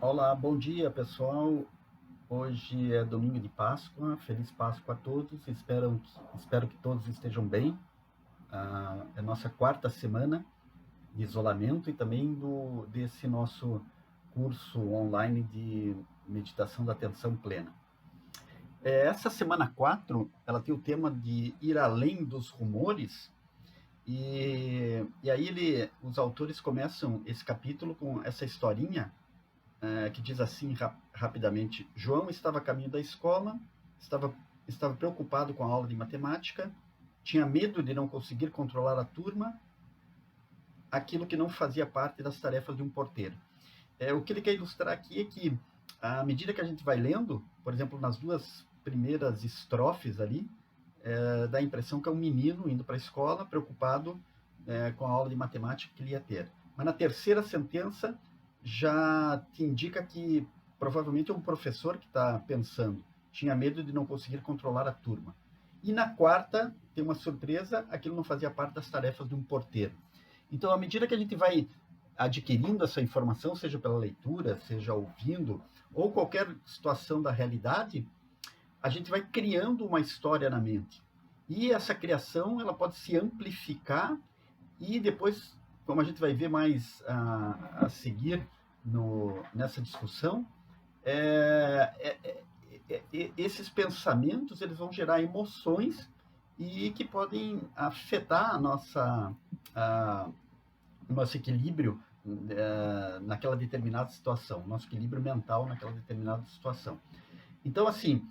Olá, bom dia pessoal. Hoje é domingo de Páscoa. Feliz Páscoa a todos. Espero que todos estejam bem. É nossa quarta semana de isolamento e também desse nosso curso online de meditação da atenção plena. Essa semana 4, ela tem o tema de ir além dos rumores. E aí os autores começam esse capítulo com essa historinha que diz assim rapidamente: João estava a caminho da escola, estava, estava preocupado com a aula de matemática, tinha medo de não conseguir controlar a turma, aquilo que não fazia parte das tarefas de um porteiro. O que ele quer ilustrar aqui é que, à medida que a gente vai lendo, por exemplo, nas duas primeiras estrofes ali, dá a impressão que é um menino indo para a escola, preocupado com a aula de matemática que ele ia ter. Mas na terceira sentença já te indica que provavelmente é um professor que está pensando, tinha medo de não conseguir controlar a turma. E na quarta, tem uma surpresa, aquilo não fazia parte das tarefas de um porteiro. Então, à medida que a gente vai adquirindo essa informação, seja pela leitura, seja ouvindo, ou qualquer situação da realidade, a gente vai criando uma história na mente. E essa criação ela pode se amplificar e depois, como a gente vai ver mais a seguir nessa discussão, é, é, esses pensamentos eles vão gerar emoções e que podem afetar a nosso equilíbrio naquela determinada situação, nosso equilíbrio mental naquela determinada situação. Então, assim,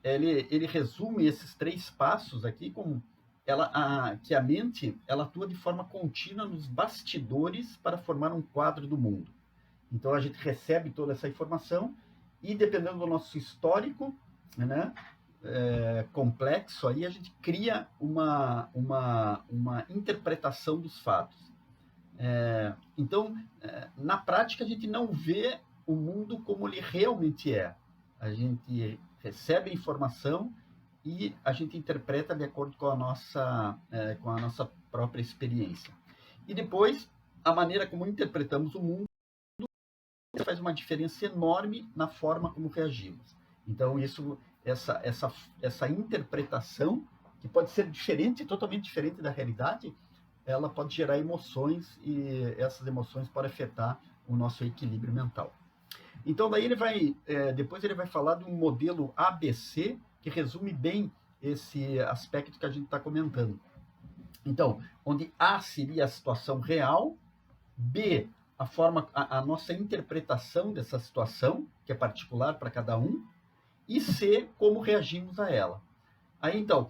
ele resume esses três passos aqui como que a mente ela atua de forma contínua nos bastidores para formar um quadro do mundo. Então a gente recebe toda essa informação e dependendo do nosso histórico, né, complexo, aí a gente cria uma interpretação dos fatos. Então, na prática, a gente não vê o mundo como ele realmente é. A gente recebe a informação e a gente interpreta de acordo com a nossa própria experiência. E depois, a maneira como interpretamos o mundo faz uma diferença enorme na forma como reagimos. Então, essa interpretação, que pode ser diferente, totalmente diferente da realidade, ela pode gerar emoções e essas emoções podem afetar o nosso equilíbrio mental. Então, daí depois ele vai falar de um modelo ABC que resume bem esse aspecto que a gente está comentando. Então, onde A seria a situação real, B, a nossa interpretação dessa situação, que é particular para cada um, e C, como reagimos a ela. Aí, então,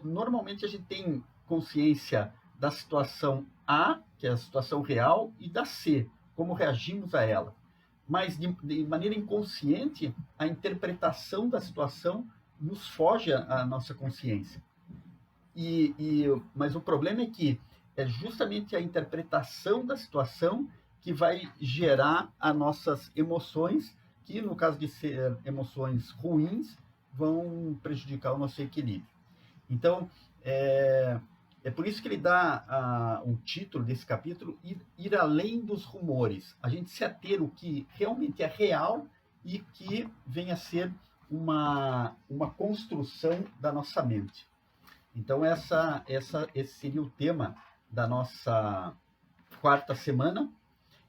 normalmente a gente tem consciência da situação A, que é a situação real, e da C, como reagimos a ela. Mas, de maneira inconsciente, a interpretação da situação nos foge à nossa consciência. Mas o problema é que é justamente a interpretação da situação que vai gerar as nossas emoções, que no caso de ser emoções ruins, vão prejudicar o nosso equilíbrio. Então, é por isso que ele dá um título desse capítulo, ir além dos rumores. A gente se ater o que realmente é real e que venha a ser uma construção da nossa mente. Então, esse seria o tema da nossa quarta semana.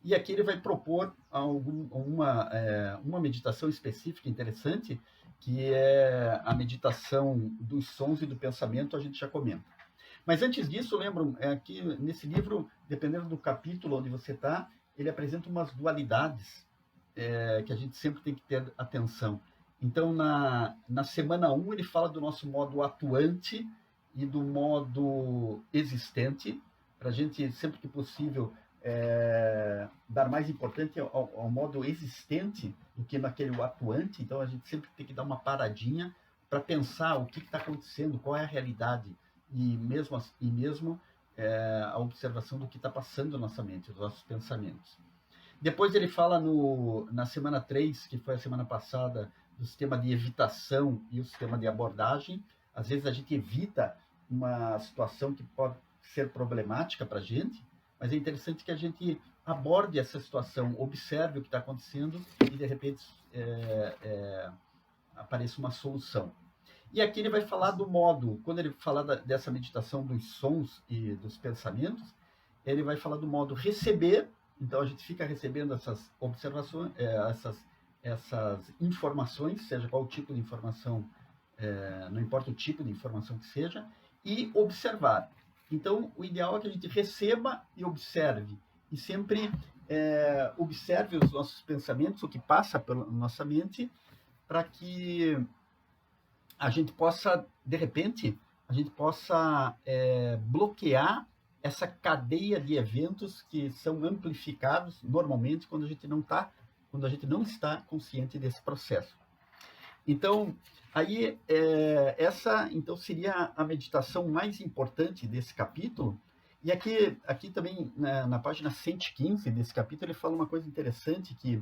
E aqui ele vai propor uma meditação específica interessante, que é a meditação dos sons e do pensamento, a gente já comenta. Mas antes disso, lembro que nesse livro, dependendo do capítulo onde você está, ele apresenta umas dualidades que a gente sempre tem que ter atenção. Então, na semana 1, ele fala do nosso modo atuante e do modo existente, para a gente, sempre que possível, dar mais importância ao modo existente do que naquele atuante. Então, a gente sempre tem que dar uma paradinha para pensar o que está acontecendo, qual é a realidade, e mesmo a observação do que está passando na nossa mente, os nossos pensamentos. Depois ele fala na semana 3, que foi a semana passada, do sistema de evitação e o sistema de abordagem. Às vezes a gente evita uma situação que pode ser problemática para a gente, mas é interessante que a gente aborde essa situação, observe o que está acontecendo e, de repente, apareça uma solução. E aqui ele vai falar do modo, quando ele falar dessa meditação dos sons e dos pensamentos, ele vai falar do modo receber. Então a gente fica recebendo essas observações, essas informações, seja qual o tipo de informação, não importa o tipo de informação que seja, e observar. Então o ideal é que a gente receba e observe, e sempre observe os nossos pensamentos, o que passa pela nossa mente, para que a gente possa, de repente, a gente possa bloquear essa cadeia de eventos que são amplificados normalmente quando a gente não está consciente desse processo. Então, aí essa então seria a meditação mais importante desse capítulo. E aqui também na página 115 desse capítulo ele fala uma coisa interessante que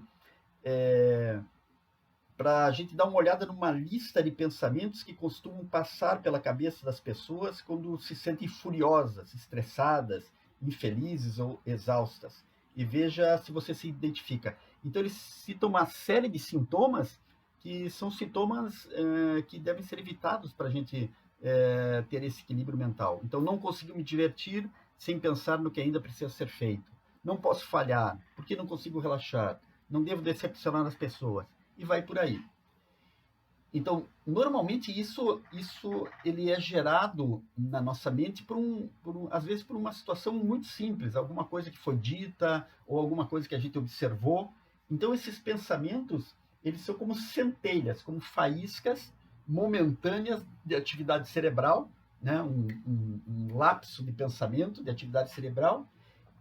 para a gente dar uma olhada numa lista de pensamentos que costumam passar pela cabeça das pessoas quando se sentem furiosas, estressadas, infelizes ou exaustas. E veja se você se identifica. Então, eles citam uma série de sintomas que são sintomas que devem ser evitados para a gente ter esse equilíbrio mental. Então, não consigo me divertir sem pensar no que ainda precisa ser feito. Não posso falhar, porque não consigo relaxar. Não devo decepcionar as pessoas. E vai por aí. Então, normalmente isso ele é gerado na nossa mente às vezes por uma situação muito simples, alguma coisa que foi dita ou alguma coisa que a gente observou. Então, esses pensamentos, eles são como centelhas, como faíscas momentâneas de atividade cerebral, né? um lapso de pensamento, de atividade cerebral,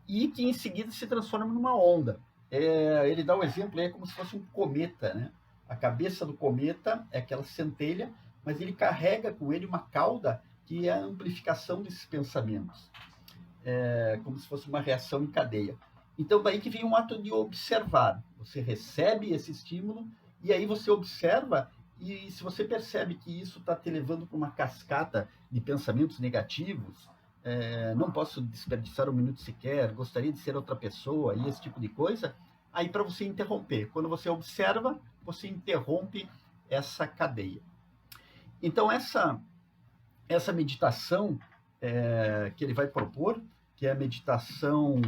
e que em seguida se transforma numa onda. Ele dá o exemplo, como se fosse um cometa, né? A cabeça do cometa é aquela centelha, mas ele carrega com ele uma cauda que é a amplificação desses pensamentos, como se fosse uma reação em cadeia. Então, daí que vem um ato de observar. Você recebe esse estímulo e aí você observa, e se você percebe que isso está te levando para uma cascata de pensamentos negativos, não posso desperdiçar um minuto sequer, gostaria de ser outra pessoa, e esse tipo de coisa, aí para você interromper. Quando você observa, você interrompe essa cadeia. Então, essa meditação que ele vai propor, que é a meditação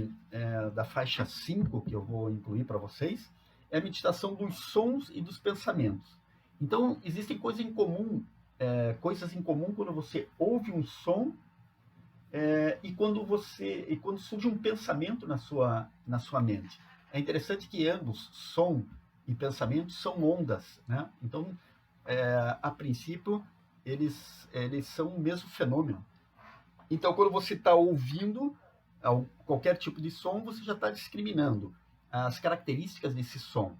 da faixa 5, que eu vou incluir para vocês, é a meditação dos sons e dos pensamentos. Então, existem coisas em comum quando você ouve um som e quando surge um pensamento na sua mente. É interessante que ambos, som e pensamento, são ondas, né? Então, a princípio, eles são o mesmo fenômeno. Então, quando você está ouvindo qualquer tipo de som, você já está discriminando as características desse som.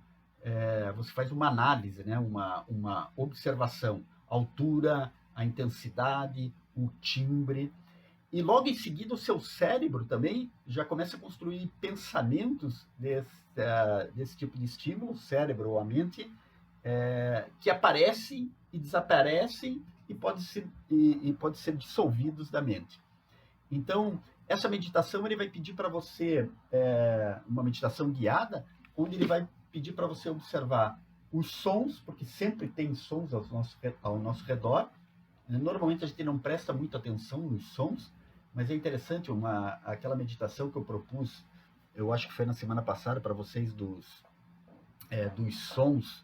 Você faz uma análise, né? uma observação, a altura, a intensidade, o timbre. E logo em seguida o seu cérebro também já começa a construir pensamentos desse tipo de estímulo, o cérebro ou a mente, que aparecem e desaparecem e podem ser dissolvidos da mente. Então, essa meditação ele vai pedir para você, uma meditação guiada, onde ele vai pedir para você observar os sons, porque sempre tem sons ao nosso redor. Normalmente a gente não presta muita atenção nos sons, mas é interessante aquela meditação que eu propus, eu acho que foi na semana passada para vocês dos sons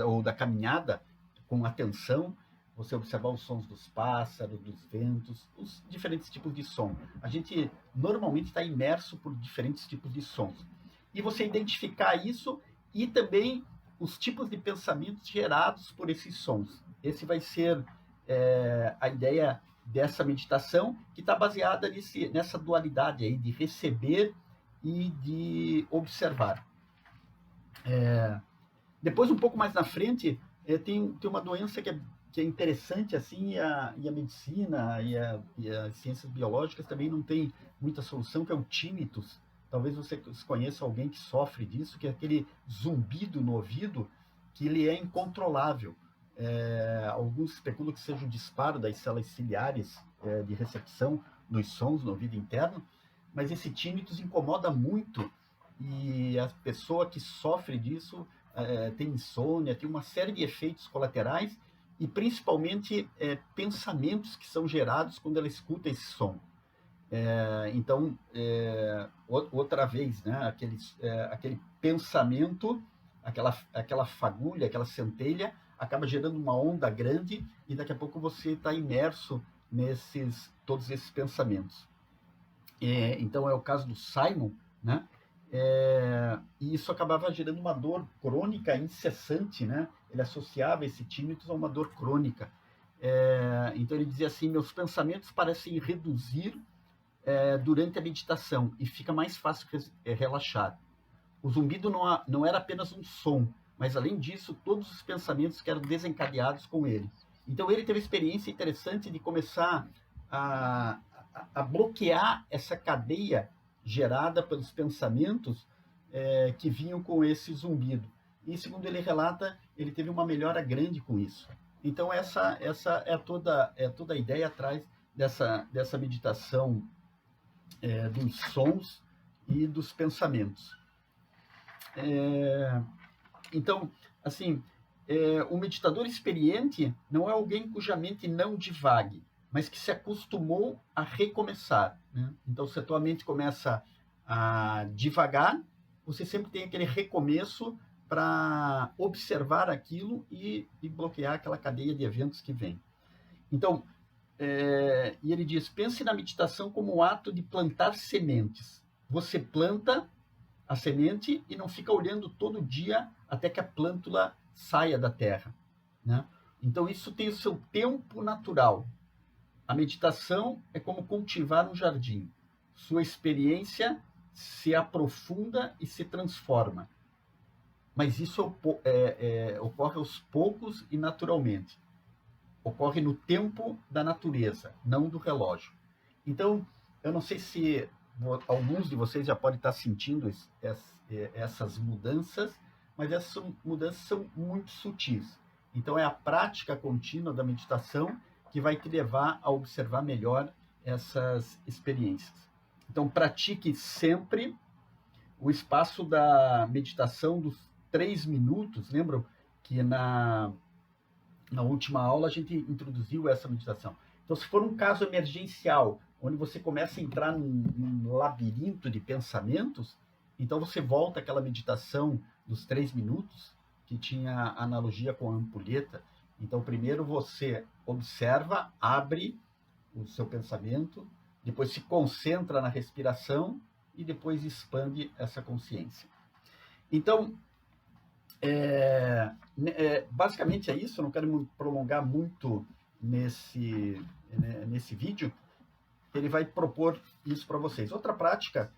ou da caminhada com atenção, você observar os sons dos pássaros, dos ventos, os diferentes tipos de som. A gente normalmente está imerso por diferentes tipos de sons. E você identificar isso e também os tipos de pensamentos gerados por esses sons. Esse vai ser a ideia dessa meditação, que está baseada nessa dualidade aí de receber e de observar. Depois, um pouco mais na frente, tem uma doença que é interessante, assim, e a medicina e as ciências biológicas também não tem muita solução, que é o tinnitus. Talvez você conheça alguém que sofre disso, que é aquele zumbido no ouvido, que ele é incontrolável. Alguns especulam que seja o disparo das células ciliares de recepção dos sons no ouvido interno, mas esse tinnitus incomoda muito e a pessoa que sofre disso tem insônia, tem uma série de efeitos colaterais e principalmente pensamentos que são gerados quando ela escuta esse som. Então, outra vez, né, aquele pensamento, aquela fagulha, aquela centelha, acaba gerando uma onda grande e daqui a pouco você está imerso todos esses pensamentos. Então, é o caso do Simon, né? E isso acabava gerando uma dor crônica incessante, né? Ele associava esse tinnitus a uma dor crônica. Então, ele dizia assim, meus pensamentos parecem reduzir durante a meditação e fica mais fácil relaxar. O zumbido não era apenas um som, mas além disso, todos os pensamentos que eram desencadeados com ele. Então ele teve a experiência interessante de começar a bloquear essa cadeia gerada pelos pensamentos que vinham com esse zumbido. E segundo ele relata, ele teve uma melhora grande com isso. Então essa é toda a ideia atrás dessa meditação dos sons e dos pensamentos. Então, assim, o meditador experiente não é alguém cuja mente não divague, mas que se acostumou a recomeçar, né? Então, se a tua mente começa a divagar, você sempre tem aquele recomeço para observar aquilo e bloquear aquela cadeia de eventos que vem. Então, e ele diz, pense na meditação como o ato de plantar sementes. Você planta a semente e não fica olhando todo dia até que a plântula saia da terra, né? Então, isso tem o seu tempo natural. A meditação é como cultivar um jardim. Sua experiência se aprofunda e se transforma. Mas isso ocorre aos poucos e naturalmente. Ocorre no tempo da natureza, não do relógio. Então, eu não sei se alguns de vocês já podem estar sentindo essas mudanças, mas essas mudanças são muito sutis. Então, é a prática contínua da meditação que vai te levar a observar melhor essas experiências. Então, pratique sempre o espaço da meditação dos 3 minutos. Lembram que na última aula a gente introduziu essa meditação. Então, se for um caso emergencial, onde você começa a entrar num labirinto de pensamentos, então você volta àquela meditação dos 3 minutos, que tinha analogia com a ampulheta. Então, primeiro você observa, abre o seu pensamento, depois se concentra na respiração e depois expande essa consciência. Então, basicamente é isso, eu não quero me prolongar muito nesse vídeo. Ele vai propor isso para vocês. Outra prática,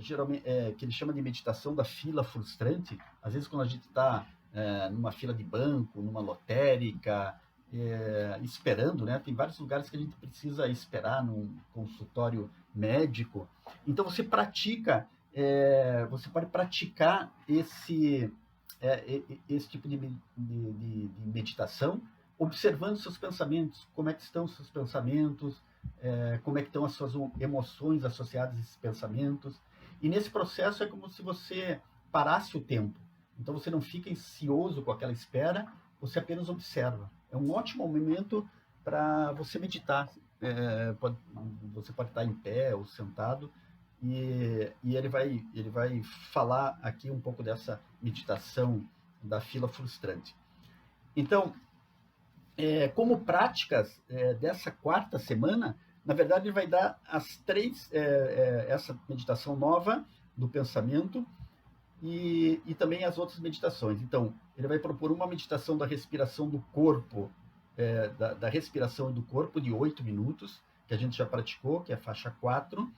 geralmente, que ele chama de meditação da fila frustrante. Às vezes, quando a gente está numa fila de banco, numa lotérica, esperando, né? Tem vários lugares que a gente precisa esperar num consultório médico. Então, você pode praticar esse tipo de meditação, observando seus pensamentos, como é que estão os seus pensamentos, como é que estão as suas emoções associadas a esses pensamentos. E nesse processo é como se você parasse o tempo. Então você não fica ansioso com aquela espera, você apenas observa. É um ótimo momento para você meditar. Você pode estar em pé ou sentado, e ele vai falar aqui um pouco dessa meditação da fila frustrante. Então, como práticas dessa 4ª semana, na verdade ele vai dar essa meditação nova do pensamento e também as outras meditações. Então, ele vai propor uma meditação da respiração do corpo, da respiração do corpo de 8 minutos, que a gente já praticou, que é a faixa 4,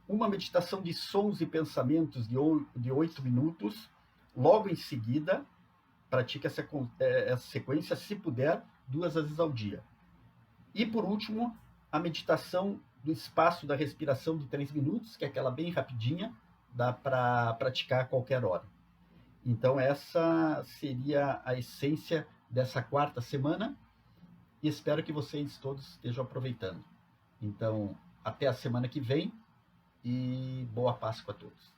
uma meditação de sons e pensamentos de 8 minutos, logo em seguida, pratique essa sequência, se puder, 2 vezes ao dia. E, por último, a meditação do espaço da respiração de 3 minutos, que é aquela bem rapidinha, dá para praticar a qualquer hora. Então, essa seria a essência dessa 4ª semana, e espero que vocês todos estejam aproveitando. Então, até a semana que vem, e boa Páscoa a todos.